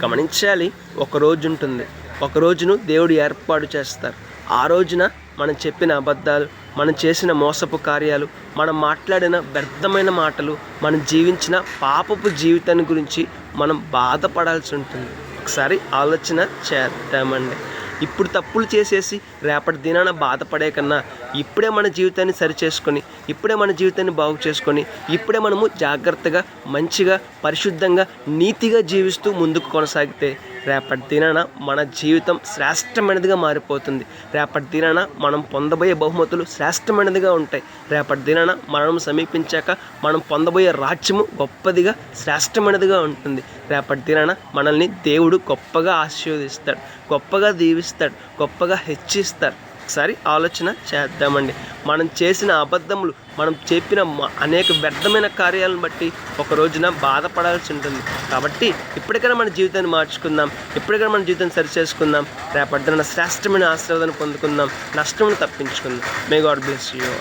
గమనించాలి. ఒక రోజు ఉంటుంది, ఒక రోజును దేవుడు ఏర్పాటు చేస్తారు. ఆ రోజున మనం చెప్పిన అబద్ధాలు, మనం చేసిన మోసపు కార్యాలు, మనం మాట్లాడిన వ్యర్థమైన మాటలు, మనం జీవించిన పాపపు జీవితాన్ని గురించి మనం బాధపడాల్సి ఉంటుంది. ఒకసారి ఆలోచన చేద్దామండి. ఇప్పుడు తప్పులు చేసేసి రేపటి దినాన బాధపడే కన్నా ఇప్పుడే మన జీవితాన్ని సరిచేసుకొని, ఇప్పుడే మన జీవితాన్ని బాగు చేసుకొని, ఇప్పుడే మనము జాగ్రత్తగా, మంచిగా, పరిశుద్ధంగా, నీతిగా జీవిస్తూ ముందుకు కొనసాగితే రేపటి దినాన మన జీవితం శ్రేష్టమైనదిగా మారిపోతుంది. రేపటి దినాన మనం పొందబోయే బహుమతులు శ్రేష్టమైనదిగా ఉంటాయి. రేపటి దినాన మరణం సమీపించాక మనం పొందబోయే రాజ్యము గొప్పదిగా, శ్రేష్టమైనదిగా ఉంటుంది. రేపటి దినాన మనల్ని దేవుడు గొప్పగా ఆశీర్వదిస్తాడు, గొప్పగా దీవిస్తాడు, గొప్పగా హెచ్చిస్తాడు. ఒకసారి ఆలోచన చేద్దామండి. మనం చేసిన అబద్ధములు, మనం చెప్పిన అనేక వ్యర్థమైన కార్యాలను బట్టి ఒక రోజున బాధపడాల్సి ఉంటుంది. కాబట్టి ఇప్పటికైనా మన జీవితాన్ని మార్చుకుందాం, ఇప్పటికైనా మన జీవితాన్ని సరిచేసుకుందాం. రేపటిన శ్రేష్టమైన ఆశీర్వాదాన్ని పొందుకుందాం, నష్టమును తప్పించుకుందాం. May God bless you.